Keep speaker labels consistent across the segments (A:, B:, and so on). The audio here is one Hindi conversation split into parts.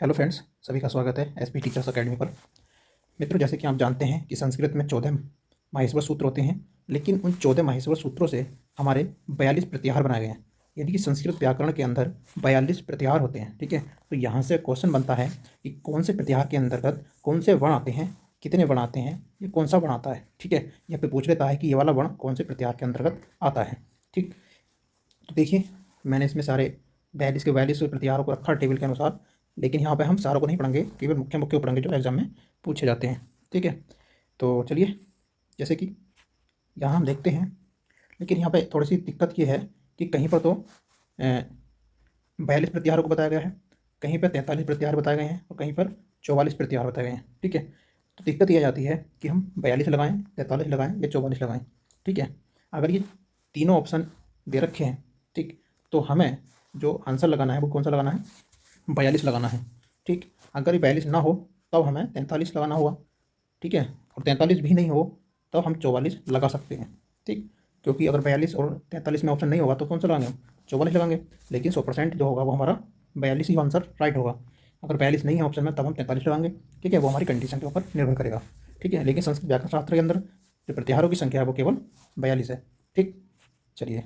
A: हेलो फ्रेंड्स, सभी का स्वागत है एसपी टीचर्स अकेडमी पर। मित्रों, जैसे कि आप जानते हैं कि संस्कृत में 14 माहेश्वर सूत्र होते हैं, लेकिन उन 14 माहेश्वर सूत्रों से हमारे 42 प्रत्याहार बनाए गए हैं। यानी कि संस्कृत व्याकरण के अंदर 42 प्रत्याहार होते हैं। ठीक है, तो यहाँ से क्वेश्चन बनता है कि कौन से प्रत्याहार के अंतर्गत कौन से वर्ण आते हैं, कितने वर्ण आते हैं, ये कौन सा वर्ण आता है। ठीक है, यहाँ पे पूछ लेता है कि ये वाला वर्ण कौन से प्रत्याहार के अंतर्गत आता है। ठीक, तो देखिए, मैंने इसमें सारे 42 प्रत्याहारों को रखा टेबल के अनुसार, लेकिन यहाँ पे हम सारों को नहीं पढ़ेंगे, केवल मुख्य मुख्य पढ़ेंगे जो एग्जाम में पूछे जाते हैं। ठीक है, तो चलिए, जैसे कि यहाँ हम देखते हैं, लेकिन यहाँ पे थोड़ी सी दिक्कत ये है कि कहीं पर तो 42 प्रत्याहारों को बताया गया है, कहीं पर 43 प्रत्याहार बताए गए हैं और कहीं पर 44 प्रत्याहार बताए गए हैं। ठीक है, तो दिक्कत ये आ जाती है कि हम 42 लगाएं, 43 लगाएं या 44 लगाएं। ठीक है, अगर ये तीनों ऑप्शन दे रखे हैं, ठीक, तो हमें जो आंसर लगाना है वो कौन सा लगाना है, 42 लगाना है। ठीक, अगर ये 42 ना हो तब हमें 43 लगाना होगा। ठीक है, और 43 भी नहीं हो तब हम 44 लगा सकते हैं। ठीक, क्योंकि अगर 42 और 43 में ऑप्शन नहीं होगा तो कौन सा लगाएंगे हम, 44 लगाएंगे। लेकिन 100% जो होगा वो हमारा 42 ही आंसर राइट होगा। अगर 42 नहीं है ऑप्शन में तब हम 43 लगाएंगे। ठीक है, वो हमारी कंडीशन के ऊपर निर्भर करेगा। ठीक है, लेकिन संस्कृत व्याकरण शास्त्र के अंदर जो प्रत्याहारों की संख्या है वो केवल 42 है। ठीक, चलिए,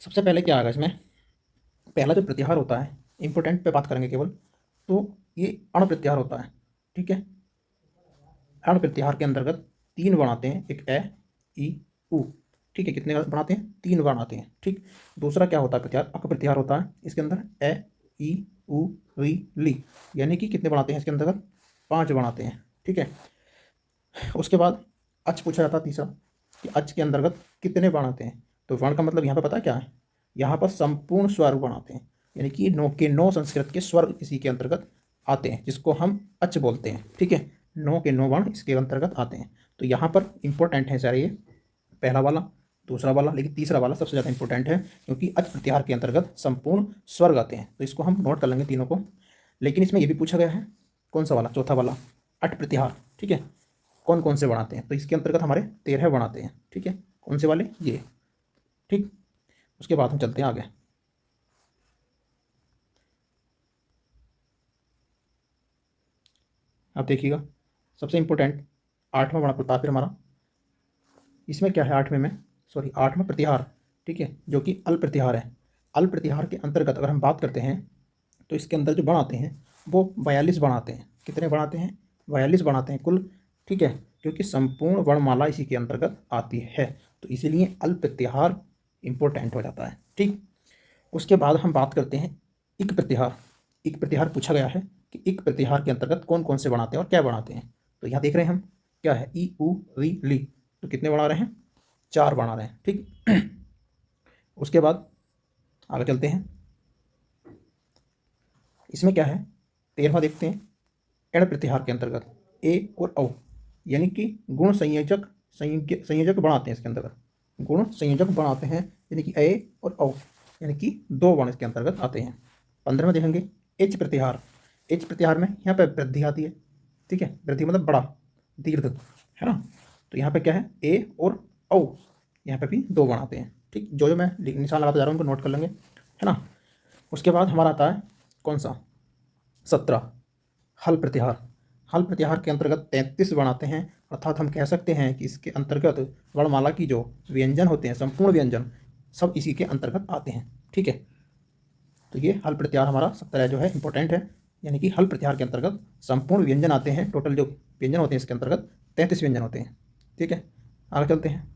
A: सबसे पहले क्या आएगा इसमें, पहला जो प्रत्याहार होता है, इंपोर्टेंट पे बात करेंगे केवल, तो ये अण प्रत्याहार होता है। ठीक है, अण प्रत्याहार के अंतर्गत 3 वर्ण आते हैं, एक ए, ई, उ। ठीक है, कितने वर्ण आते हैं, 3 वर्ण आते हैं। ठीक, दूसरा क्या होता है प्रत्याहार, अक प्रत्याहार होता है। इसके अंदर ए, ई, उ, री, ली, यानी कि कितने वर्ण आते हैं इसके अंतर्गत, 5 वर्ण आते हैं। ठीक है, उसके बाद अच पूछा जाता है तीसरा, कि अच के अंतर्गत कितने वर्ण आते हैं। तो वर्ण का मतलब यहाँ पे पता है क्या है, यहाँ पर संपूर्ण स्वर वर्ण आते हैं, यानी कि 9 संस्कृत के स्वर इसी के अंतर्गत आते हैं, जिसको हम अच बोलते हैं। ठीक है, 9 वर्ण इसके अंतर्गत आते हैं। तो यहाँ पर इंपॉर्टेंट है सारे, ये पहला वाला, दूसरा वाला, लेकिन तीसरा वाला सबसे ज़्यादा इंपॉर्टेंट है, क्योंकि अच प्रत्याहार के अंतर्गत संपूर्ण स्वर्ग आते हैं। तो इसको हम नोट कर लेंगे तीनों को। लेकिन इसमें यह भी पूछा गया है, कौन सा वाला, चौथा वाला, अट प्रत्याहार। ठीक है, कौन कौन से वर्ण आते हैं, तो इसके अंतर्गत हमारे 13 वर्ण आते हैं। ठीक है, कौन से वाले, ये। ठीक, उसके बाद हम चलते हैं आगे। आप देखिएगा, सबसे इंपॉर्टेंट 8वां वर्ण प्रत्याहार फिर हमारा, इसमें क्या है, 8वां प्रत्याहार। ठीक है, जो कि अल प्रत्याहार है। अल प्रत्याहार के अंतर्गत अगर हम बात करते हैं तो इसके अंदर जो वर्ण आते हैं वो 42 वर्ण आते हैं। कितने वर्ण आते हैं, 42 वर्ण आते हैं कुल। ठीक है, क्योंकि संपूर्ण वर्णमाला इसी के अंतर्गत आती है, तो इसीलिए अल प्रत्याहार इंपॉर्टेंट हो जाता है। ठीक, उसके बाद हम बात करते हैं इक प्रत्याहार। इक प्रत्याहार पूछा गया है कि इक प्रत्याहार के अंतर्गत कौन कौन से वर्ण आते हैं और क्या वर्ण आते हैं। तो यहाँ देख रहे हैं हम, क्या है, ई, उ, री, ली। तो कितने वर्ण आ रहे हैं, 4 वर्ण आ रहे हैं। ठीक, उसके बाद आगे चलते हैं, इसमें क्या है, 13वां देखते हैं, एण प्रत्याहार के अंतर्गत ए और औ, यानी कि गुण संयोजक संयोजक वर्ण आते हैं इसके अंतर्गत। गुण संयोजक वर्ण आते हैं, यानी कि ए और औ, यानी कि 2 वर्ण इसके अंतर्गत आते हैं। 15 में देखेंगे एच प्रत्याहार। एच प्रत्याहार में यहाँ पे वृद्धि आती है। ठीक है, वृद्धि मतलब बड़ा, दीर्घ, है ना। तो यहाँ पे क्या है, ए और औ, यहाँ पे भी 2 वर्ण आते हैं। ठीक, जो जो मैं निशान लगाता जा रहा हूँ उनको नोट कर लेंगे, है ना। उसके बाद हमारा आता है कौन सा, 17, हल प्रत्याहार। हल प्रत्याहार के अंतर्गत 33 वर्ण आते हैं, अर्थात हम कह सकते हैं कि इसके अंतर्गत वर्णमाला की जो व्यंजन होते हैं, संपूर्ण व्यंजन, सब इसी के अंतर्गत आते हैं। ठीक है, तो ये हल प्रत्याहार हमारा 17 जो है इंपॉर्टेंट है, यानी कि हल प्रत्याहार के अंतर्गत संपूर्ण व्यंजन आते हैं। टोटल जो व्यंजन होते हैं इसके अंतर्गत 33 व्यंजन होते हैं। ठीक है, आगे चलते हैं।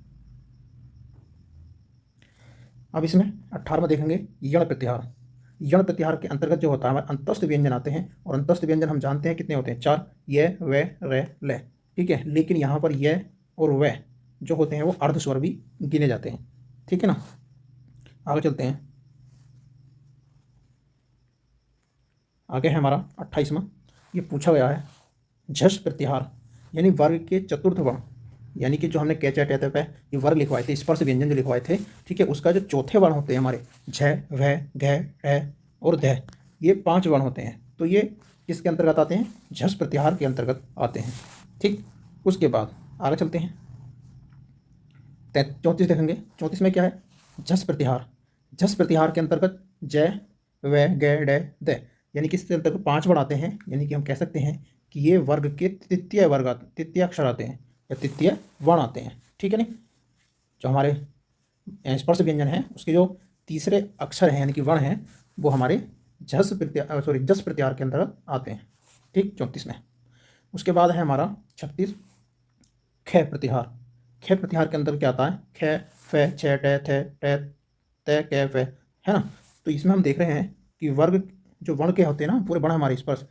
A: अब इसमें 18वां देखेंगे यण प्रत्याहार। यण प्रत्याहार के अंतर्गत जो होता है, हमारे अंतस्थ व्यंजन आते हैं, और अंतस्थ व्यंजन हम जानते हैं कितने होते हैं, 4, य, व, र, ल। ठीक है, लेकिन यहाँ पर य और व जो होते हैं वो अर्ध स्वर भी गिने जाते हैं। ठीक है ना, आगे चलते हैं। आगे है हमारा 28वां, ये पूछा गया है झष प्रत्याहार, यानी वर्ग के चतुर्थ वर्ण, यानी कि जो हमने कैचा टैत पे ये वर्ग लिखवाए थे, स्पर्श व्यंजन जो लिखवाए थे। ठीक है, उसका जो चौथे वर्ण होते हैं हमारे, झ, व, घ, ढ और ध, ये 5 वर्ण होते हैं। तो ये किसके अंतर्गत आते हैं, झष प्रत्याहार के अंतर्गत आते हैं। ठीक, उसके बाद आगे चलते हैं, 34 देखेंगे। 34 में क्या है, झष प्रत्याहार। झष प्रत्याहार के अंतर्गत ज, व, ग, ड, द, यानी कि इसके अंतर्गत 5 वर्ण आते हैं, यानी कि हम कह सकते हैं कि ये वर्ग के तृतीय अक्षर आते हैं या तृतीय वर्ण आते हैं। ठीक है नहीं, जो हमारे स्पर्श व्यंजन है उसके जो तीसरे अक्षर हैं यानी कि वर्ण हैं वो हमारे जस प्रत्याहार के अंतर्गत आते हैं। ठीक, 34 में। उसके बाद है हमारा 36 ख प्रत्याहार। ख प्रत्याहार के अंदर क्या आता है? ख, फ, छ, ट, थ, ट, त, क, फ, है ना। तो इसमें हम देख रहे हैं कि वर्ग जो वर्ण के होते हैं ना, पूरे वर्ण हमारे स्पर्श,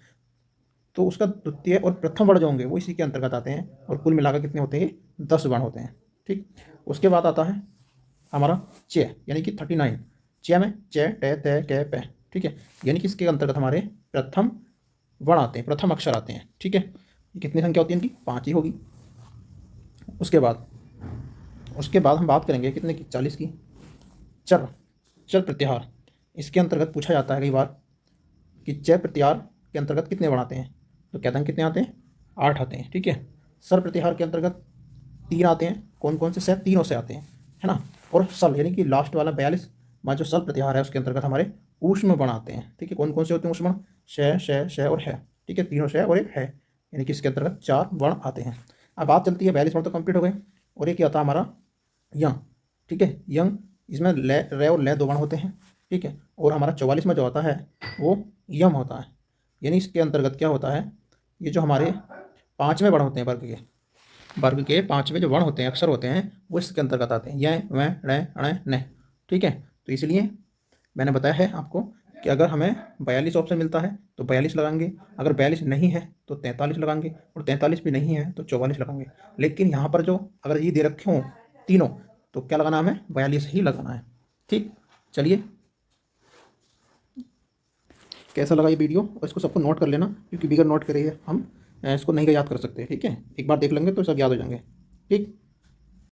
A: तो उसका द्वितीय और प्रथम वर्ण जो होंगे वो इसी के अंतर्गत आते हैं और कुल मिलाकर कितने होते हैं? 10 वर्ण होते हैं। ठीक, उसके बाद आता है हमारा च यानी कि 39। च में च, ट, त, क, प। ठीक है, यानी कि इसके अंतर्गत हमारे प्रथम वर्ण आते हैं, प्रथम अक्षर आते हैं। ठीक है, ये कितनी संख्या होती है इनकी? 5 ही होगी। उसके बाद हम बात करेंगे कितने की? 40 की। चर प्रत्याहार, इसके अंतर्गत पूछा जाता है कई बार कि च प्रत्याहार के अंतर्गत कितने वर्ण आते हैं, तो कहते हैं कितने आते हैं? 8 आते हैं। ठीक है, सर प्रत्याहार के अंतर्गत 3 आते हैं। कौन कौन से? तीनों से आते हैं, है ना। और सल यानी कि लास्ट वाला 42 जो सल प्रत्याहार है उसके अंतर्गत हमारे ऊष्म वर्ण आते हैं। ठीक है, कौन कौन से होते हैं ऊष्म? श और है। ठीक है, तीनों श और एक है, यानी कि इसके अंतर्गत 4 वर्ण आते हैं। अब बात चलती है 42 वर्ण तो कंप्लीट हो गए, और एक आता है हमारा यंग। ठीक है, यंग, इसमें ले, रे और ले 2 वर्ण होते हैं। ठीक है, और हमारा 44 में जो आता है वो यम होता है, यानी इसके अंतर्गत क्या होता है? ये जो हमारे 5वें वर्ण होते हैं वर्ग के 5वें जो वर्ण होते हैं, अक्षर होते हैं, वो इसके अंतर्गत आते हैं। य, व, ण, ण, न। ठीक है, तो इसलिए मैंने बताया है आपको कि अगर हमें 42 ऑप्शन मिलता है तो 42 लगाएंगे, अगर 42 नहीं है तो 43 लगाएंगे, और 43 भी नहीं है तो 44 लगाएंगे। लेकिन यहाँ पर जो अगर ये दे रखे हों तीनों, तो क्या लगाना हमें? 42 ही लगाना है। ठीक, चलिए, कैसा लगा ये वीडियो? और इसको सबको नोट कर लेना, क्योंकि बिगर नोट करे हम इसको नहीं याद कर सकते। ठीक है, एक बार देख लेंगे तो सब याद हो जाएंगे। ठीक।